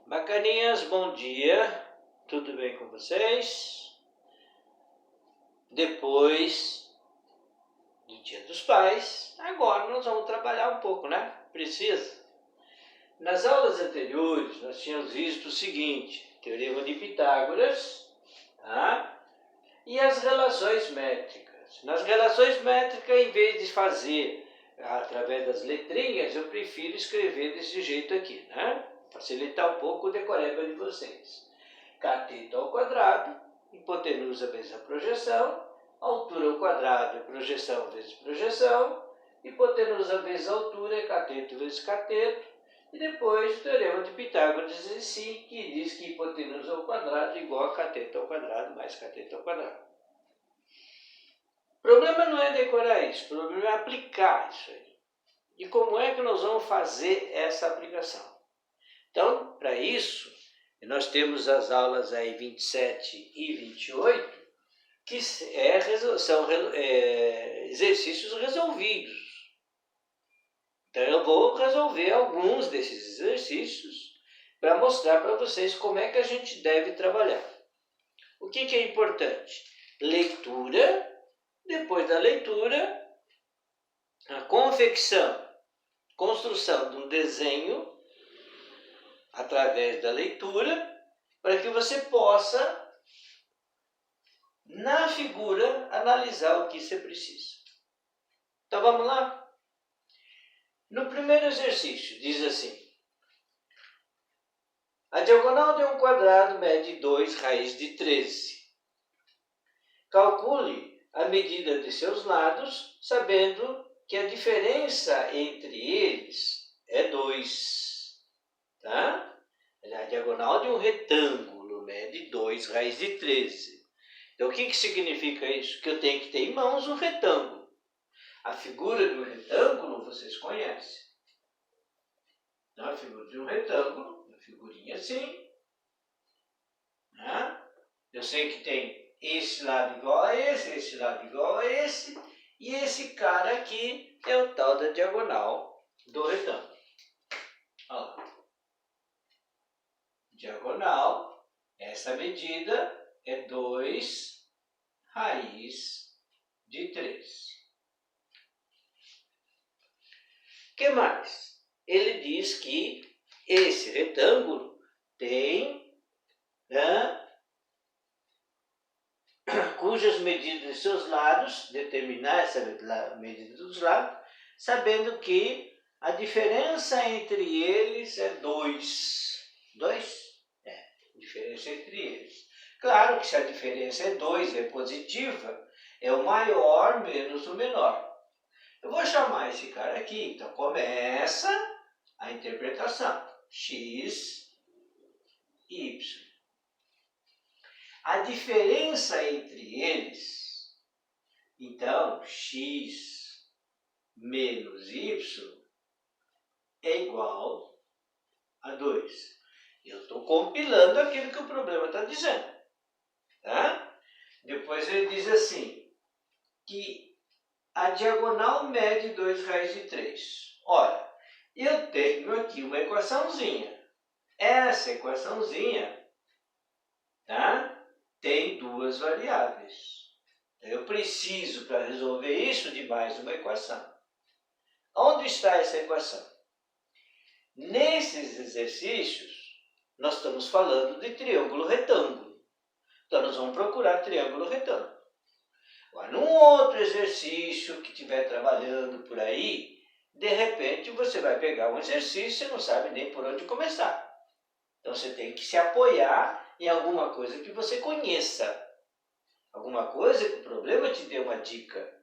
Bacaninhas, bom dia, tudo bem com vocês? Depois do Dia dos Pais, agora nós vamos trabalhar um pouco, né? Precisa. Nas aulas anteriores nós tínhamos visto o seguinte, Teorema de Pitágoras, tá? E as relações métricas. Nas relações métricas, em vez de fazer através das letrinhas, eu prefiro escrever desse jeito aqui, né? Facilitar um pouco o decoreba de vocês. Cateto ao quadrado, hipotenusa vezes a projeção, altura ao quadrado é projeção vezes projeção, hipotenusa vezes altura é cateto vezes cateto, e depois o teorema de Pitágoras em si, que diz que hipotenusa ao quadrado é igual a cateto ao quadrado mais cateto ao quadrado. O problema não é decorar isso, o problema é aplicar isso aí. E como é que nós vamos fazer essa aplicação? Então, para isso, nós temos as aulas aí 27 e 28, que são exercícios resolvidos. Então, eu vou resolver alguns desses exercícios para mostrar para vocês como é que a gente deve trabalhar. O que é importante? Leitura, depois da leitura, a construção de um desenho através da leitura, para que você possa, na figura, analisar o que você precisa. Então vamos lá? No primeiro exercício, diz assim: a diagonal de um quadrado mede 2 raiz de 13. Calcule a medida de seus lados, sabendo que a diferença entre eles é 2. Tá? A diagonal de um retângulo mede 2 raiz de 13. Então, o que significa isso? Que eu tenho que ter em mãos um retângulo. A figura de um retângulo vocês conhecem. Então, a figura de um retângulo, uma figurinha assim. Né? Eu sei que tem esse lado igual a esse lado igual a esse, e esse cara aqui é o tal da diagonal do retângulo. Olha lá. Diagonal, essa medida é 2 raiz de 13. O que mais? Ele diz que esse retângulo tem, cujas medidas de seus lados, determinar essa medida dos lados, sabendo que a diferença entre eles é 2. 2? Diferença entre eles. Claro que se a diferença é 2, é positiva, é o maior menos o menor. Eu vou chamar esse cara aqui, então começa a interpretação. X, Y. A diferença entre eles, então, x menos y é igual a 2. Eu estou compilando aquilo que o problema está dizendo. Tá? Depois ele diz assim, que a diagonal mede 2 raiz de 3. Olha, eu tenho aqui uma equaçãozinha. Essa equaçãozinha, tá? Tem duas variáveis. Eu preciso, para resolver isso, de mais uma equação. Onde está essa equação? Nesses exercícios, nós estamos falando de triângulo retângulo. Então, nós vamos procurar triângulo retângulo. Agora, num outro exercício que estiver trabalhando por aí, de repente você vai pegar um exercício e não sabe nem por onde começar. Então, você tem que se apoiar em alguma coisa que você conheça. Alguma coisa que o problema te dê uma dica.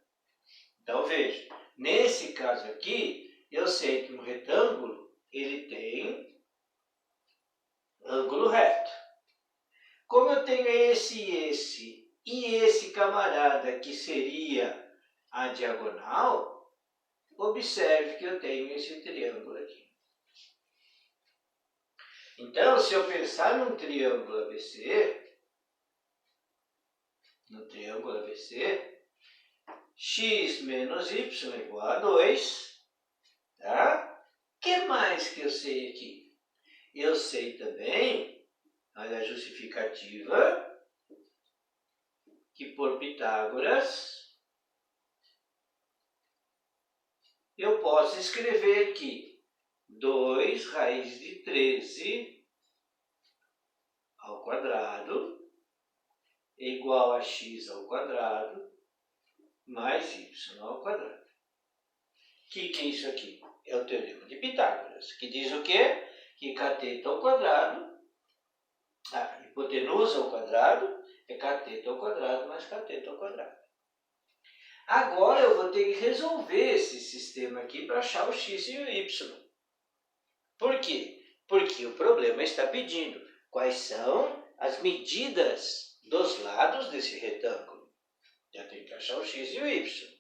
Então, veja, nesse caso aqui, eu sei que um retângulo, ele tem ângulo reto. Como eu tenho esse e esse camarada que seria a diagonal, observe que eu tenho esse triângulo aqui. Então, se eu pensar num triângulo ABC, x menos y é igual a 2. Tá? O que mais que eu sei aqui? eu sei também, olha a justificativa, que por Pitágoras eu posso escrever que 2 raiz de 13 ao quadrado é igual a x ao quadrado mais y ao quadrado. O que é isso aqui? É o teorema de Pitágoras, que diz o quê? Que cateto ao quadrado, a hipotenusa ao quadrado, é cateto ao quadrado mais cateto ao quadrado. Agora eu vou ter que resolver esse sistema aqui para achar o x e o y. Por quê? Porque o problema está pedindo quais são as medidas dos lados desse retângulo. Eu tenho que achar o x e o y.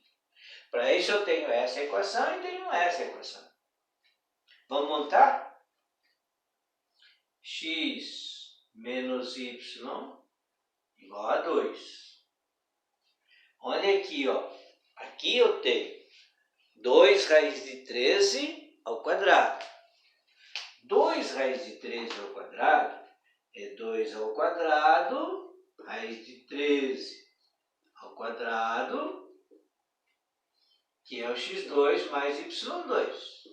Para isso eu tenho essa equação e tenho essa equação. Vamos montar? X menos y igual a 2. Olha aqui, ó. Aqui eu tenho 2 raiz de 13 ao quadrado. 2 raiz de 13 ao quadrado é 2 ao quadrado, raiz de 13 ao quadrado, que é o x2 mais y2.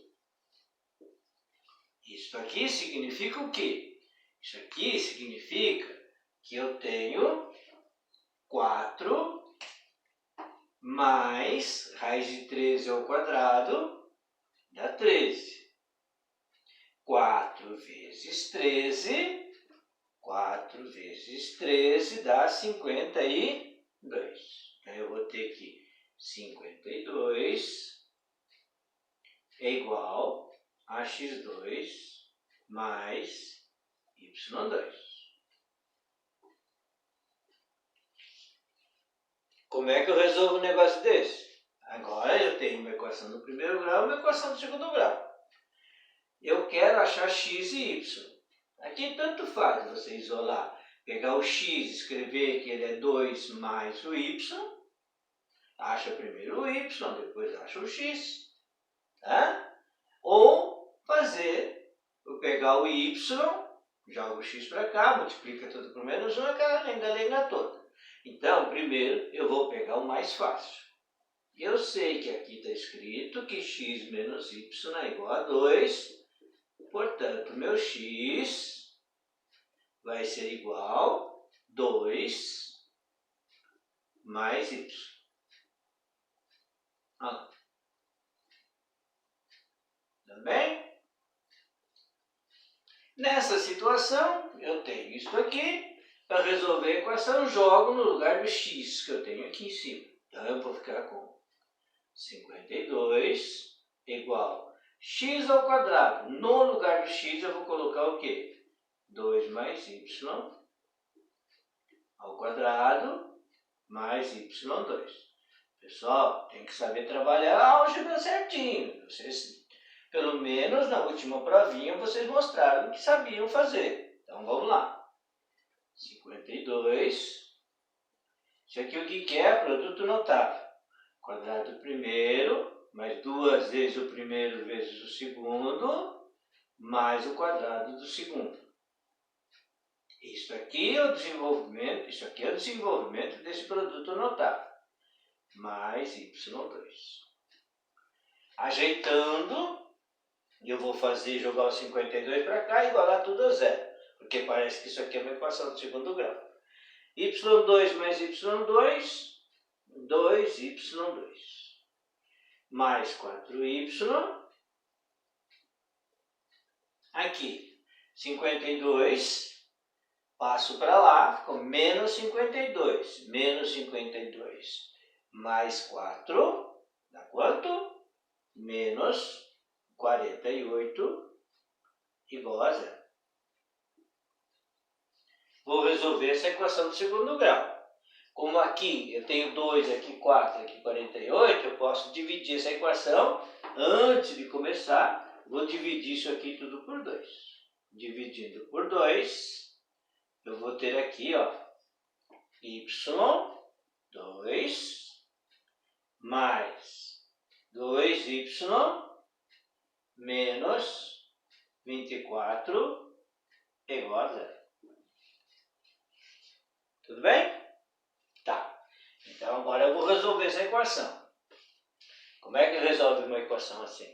Isso aqui significa o quê? Isso aqui significa que eu tenho 4 mais raiz de 13 ao quadrado dá 13. 4 vezes 13, 4 vezes 13 dá 52. Então eu vou ter que 52 é igual a x2 mais y2. Como é que eu resolvo um negócio desse? Agora eu tenho uma equação do primeiro grau e uma equação do segundo grau. Eu quero achar x e y. Aqui tanto faz você isolar, pegar o x, escrever que ele é 2 mais o y, acha primeiro o y, depois acha o x. Tá? Ou fazer, eu pegar o y, joga o x para cá, multiplica tudo por menos 1, aquela lenga-lenga toda. Então, primeiro, eu vou pegar o mais fácil. Eu sei que aqui está escrito que x menos y é igual a 2, portanto, meu x vai ser igual a 2 mais y. Tá bem? Nessa situação, eu tenho isso aqui. Para resolver a equação, jogo no lugar do x que eu tenho aqui em cima. Então, eu vou ficar com 52 igual a x ao quadrado. No lugar do x, eu vou colocar o quê? 2 mais y ao quadrado mais y2. Pessoal, tem que saber trabalhar a álgebra certinho. Vocês, pelo menos na última provinha, vocês mostraram que sabiam fazer. Então, vamos lá. 52. Isso aqui o que é? Produto notável. Quadrado do primeiro, mais 2 vezes o primeiro vezes o segundo, mais o quadrado do segundo. Isso aqui é o desenvolvimento desse produto notável. Mais y2. Ajeitando, eu vou jogar o 52 para cá e igualar tudo a zero. Porque parece que isso aqui é uma equação de segundo grau. y2 mais y2, 2y2. Mais 4y. Aqui, 52, passo para lá, ficou menos 52. Menos 52 mais 4, dá quanto? Menos 48 igual a zero. Vou resolver essa equação do segundo grau. Como aqui eu tenho 2, aqui 4, aqui 48, eu posso dividir essa equação. Antes de começar, vou dividir isso aqui tudo por 2. Dividindo por 2, eu vou ter aqui, ó, y2 mais 2y menos 24 é igual a zero. Tudo bem? Tá. Então agora eu vou resolver essa equação. Como é que resolve uma equação assim?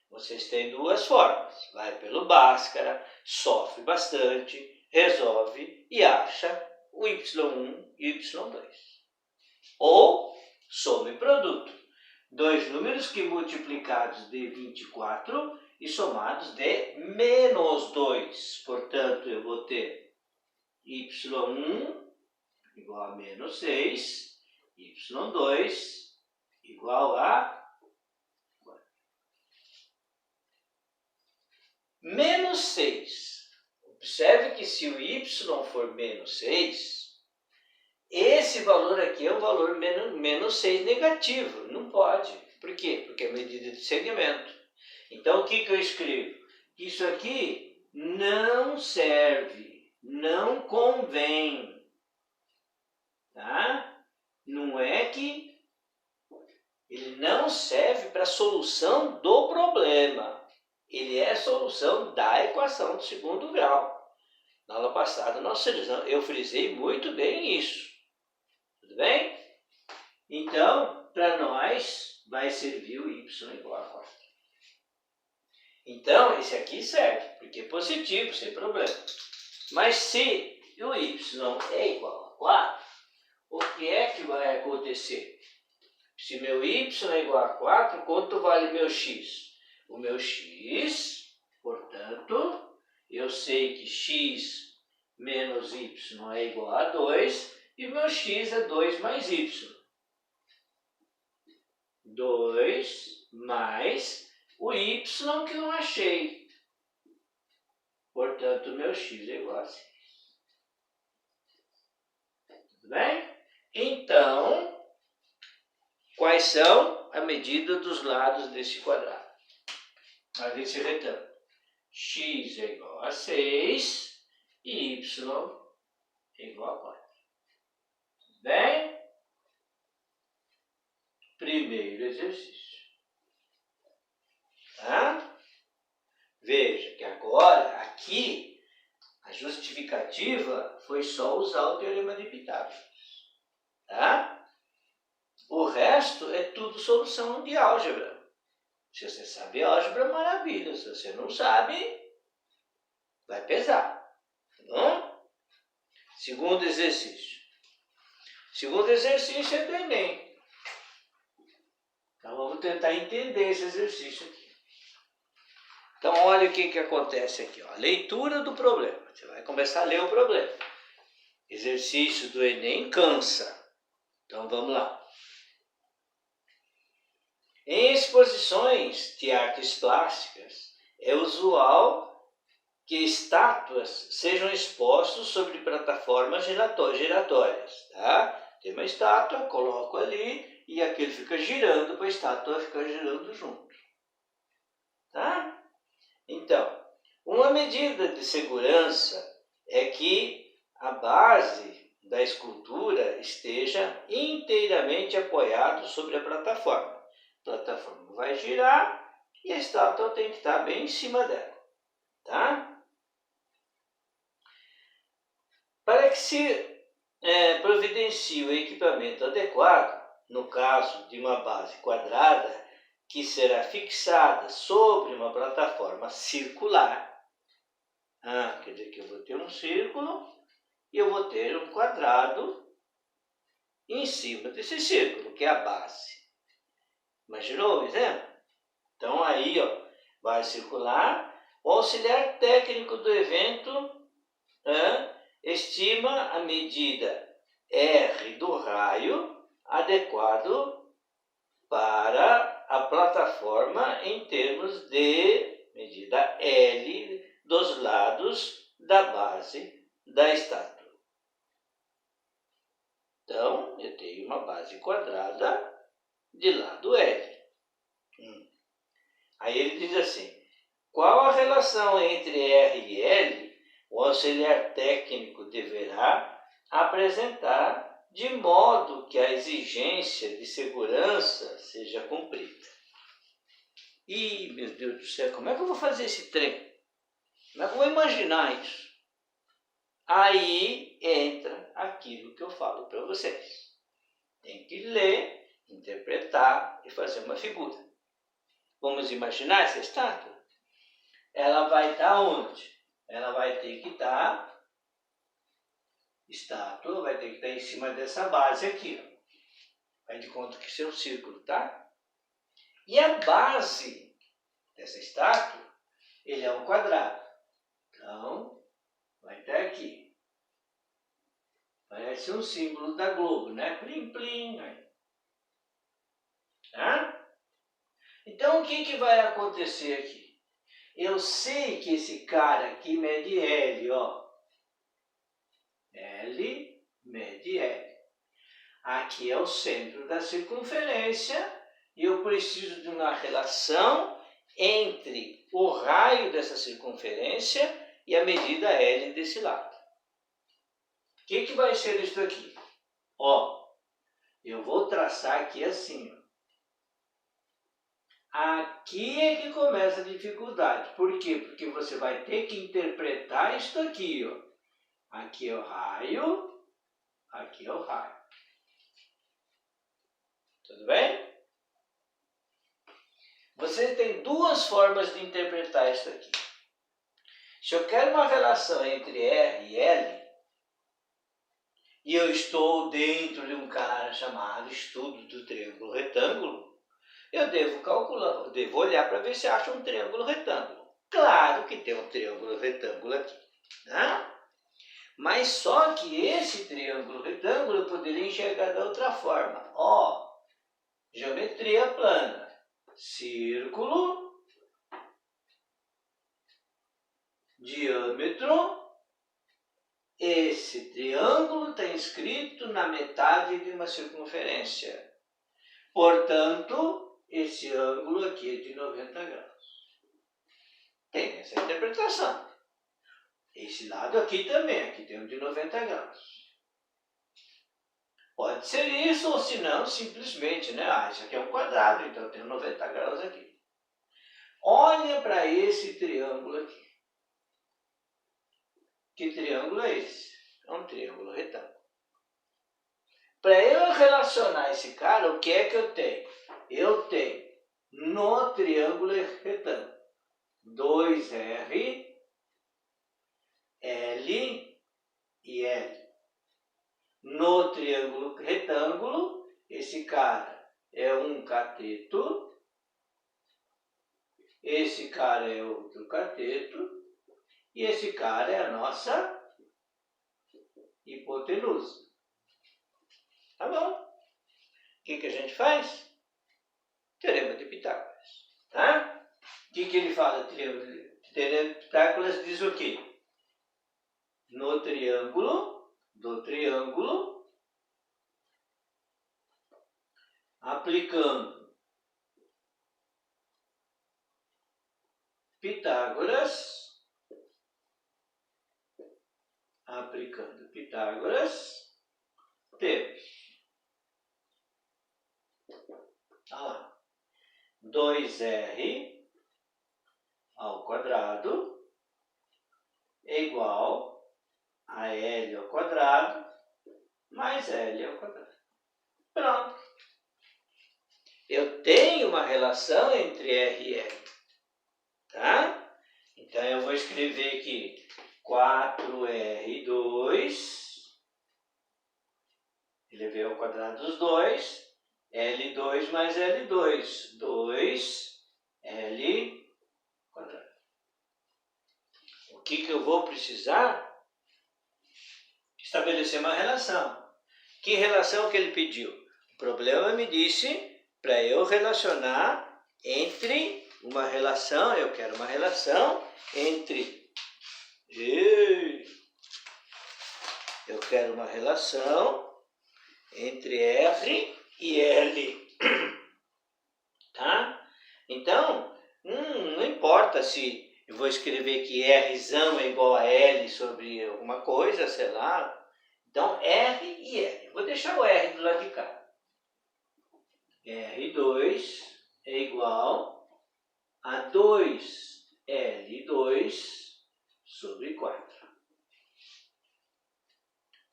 Vocês têm duas formas. Vai pelo Bhaskara, sofre bastante, resolve e acha o y1 e o y2. Ou some produto. Dois números que multiplicados de 24 e somados de menos 2. Portanto, eu vou ter y1 igual a menos 6, y2 igual a menos 6. Observe que se o y for menos 6, esse valor aqui é um valor menos 6 negativo. Não pode. Por quê? Porque é medida de segmento. Então, o que eu escrevo? Isso aqui não serve, não convém. Tá? Não é que ele não serve para a solução do problema. Ele é a solução da equação do segundo grau. Na aula passada, eu frisei muito bem isso. Tudo bem? Então, para nós, vai servir o y igual a 4. Então, esse aqui serve, porque é positivo, sem problema. Mas se o y é igual a 4, o que é que vai acontecer? Se meu y é igual a 4, quanto vale meu x? O meu x, portanto, eu sei que x menos y é igual a 2, e meu x é 2 mais y. 2 mais o y que eu achei. Portanto, meu x é igual a 6. Tudo bem? Então, quais são a medida dos lados desse quadrado? Desse retângulo. X é igual a 6 e y é igual a 4. Tudo bem? Primeiro exercício. Tá? Veja que agora, aqui, a justificativa foi só usar o teorema de Pitágoras. Tá? O resto é tudo solução de álgebra. Se você sabe álgebra, maravilha. Se você não sabe, vai pesar. Tá bom? Segundo exercício. Segundo exercício é do Enem. Então vamos tentar entender esse exercício aqui. Então olha o que acontece aqui. Ó. Leitura do problema. Você vai começar a ler o problema. Exercício do Enem cansa. Então vamos lá. Em exposições de artes plásticas, é usual que estátuas sejam expostas sobre plataformas giratórias. Tá? Tem uma estátua, coloco ali e aquele fica girando para a estátua ficar girando junto. Tá? Então, uma medida de segurança é que a base da escultura esteja inteiramente apoiada sobre a plataforma. A plataforma vai girar e a estátua tem que estar bem em cima dela. Tá? Para que se providencie o equipamento adequado, no caso de uma base quadrada que será fixada sobre uma plataforma circular, quer dizer que eu vou ter um círculo e eu vou ter um quadrado em cima desse círculo, que é a base. Imaginou o exemplo? Então aí, ó, vai circular. O auxiliar técnico do evento estima a medida R do raio adequado para a plataforma em termos de medida L dos lados da base da estátua. Então, eu tenho uma base quadrada de lado L. Aí ele diz assim, qual a relação entre R e L o auxiliar técnico deverá apresentar de modo que a exigência de segurança seja cumprida? Ih, meu Deus do céu, como é que eu vou fazer esse trem? Mas vou imaginar isso. Aí entra aquilo que eu falo para vocês. Tem que ler, interpretar e fazer uma figura. Vamos imaginar essa estátua? Ela vai estar onde? Ela vai ter que estar, estátua vai ter que estar em cima dessa base aqui. Ó. Faz de conta que isso é um círculo, tá? E a base dessa estátua, ele é um quadrado. Então, vai estar aqui. Parece um símbolo da Globo, né? Plim, plim. Tá? Então, o que vai acontecer aqui? Eu sei que esse cara aqui mede L, ó. L mede L. Aqui é o centro da circunferência e eu preciso de uma relação entre o raio dessa circunferência e a medida L desse lado. O que vai ser isso aqui? Ó, eu vou traçar aqui assim, ó. Aqui é que começa a dificuldade. Por quê? Porque você vai ter que interpretar isso aqui, ó. Aqui é o raio, aqui é o raio. Tudo bem? Você tem duas formas de interpretar isso aqui. Se eu quero uma relação entre R e L, e eu estou dentro de um cara chamado estudo do triângulo retângulo, eu devo calcular, eu devo olhar para ver se acha um triângulo retângulo. Claro que tem um triângulo retângulo aqui, né? Mas só que esse triângulo retângulo eu poderia enxergar da outra forma. Ó, geometria plana, círculo, diâmetro, esse triângulo está inscrito na metade de uma circunferência. Portanto, esse ângulo aqui é de 90 graus. Tem essa interpretação. Esse lado aqui também, aqui tem um de 90 graus. Pode ser isso, ou se não, simplesmente, né? Ah, isso aqui é um quadrado, então eu tenho 90 graus aqui. Olha para esse triângulo aqui. Que triângulo é esse? É um triângulo retângulo. Para eu relacionar esse cara, o que é que eu tenho? Eu tenho no triângulo retângulo 2R, L e L. No triângulo retângulo, esse cara é um cateto, esse cara é outro cateto, e esse cara é a nossa hipotenusa. Tá bom? O que a gente faz? Teorema de Pitágoras. Tá? O que ele fala? Teorema de Pitágoras diz o quê? No triângulo, do triângulo, aplicando Pitágoras, temos, olha lá, 2R ao quadrado é igual a L ao quadrado mais L ao quadrado. Pronto. Eu tenho uma relação entre R e L. Tá? Então, eu vou escrever aqui 4R2, elevei ao quadrado os dois, L2 mais L2, 2L quadrado. O que eu vou precisar? Estabelecer uma relação. Que relação que ele pediu? O problema me disse para eu relacionar entre uma relação, eu quero uma relação entre... Eu quero uma relação entre R e L. Tá? Então, não importa se eu vou escrever que Rzão é igual a L sobre alguma coisa, sei lá. Então, R e L. Vou deixar o R do lado de cá. R2 é igual a 2L2 sobre 4.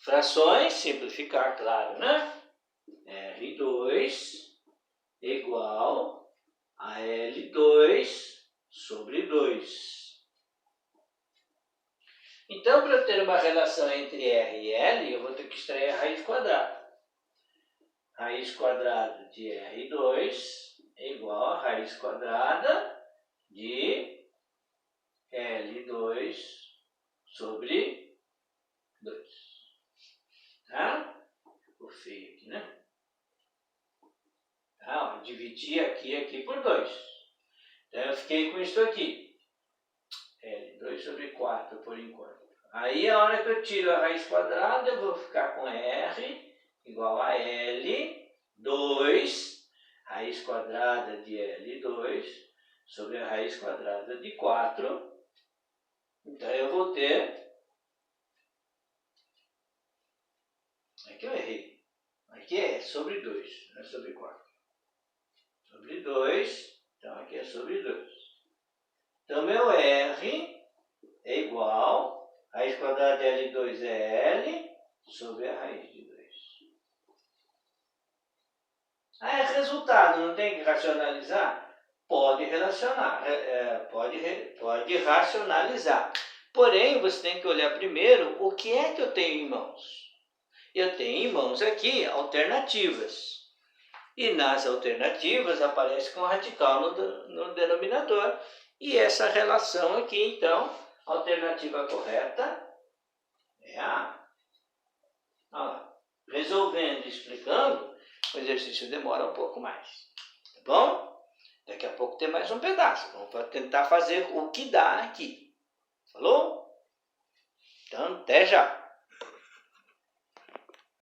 Frações, simplificar, claro, né? R2 igual a L2 sobre 2. Então, para eu ter uma relação entre R e L, eu vou ter que extrair a raiz quadrada. Raiz quadrada de R2 é igual a raiz quadrada de L2 sobre 2. Tá? Ficou feio aqui, né? Tá, dividi aqui por 2. Então, eu fiquei com isso aqui. L2 sobre 4 por enquanto. Aí, a hora que eu tiro a raiz quadrada, eu vou ficar com R igual a L2, raiz quadrada de L2, sobre a raiz quadrada de 4. Então, eu vou ter... Aqui eu errei. Aqui é sobre 2, não é sobre 4. Sobre 2, então aqui é sobre 2. Então, meu R é igual, raiz quadrada de L2 é L, sobre a raiz de 2. Ah, é resultado, não tem que racionalizar? Pode relacionar, pode racionalizar. Porém, você tem que olhar primeiro o que é que eu tenho em mãos. Eu tenho em mãos aqui alternativas. E nas alternativas aparece com radical no denominador. E essa relação aqui, então, a alternativa correta é a A. Olha lá. Resolvendo e explicando, o exercício demora um pouco mais. Tá bom? Daqui a pouco tem mais um pedaço. Vamos tentar fazer o que dá aqui. Falou? Então, até já!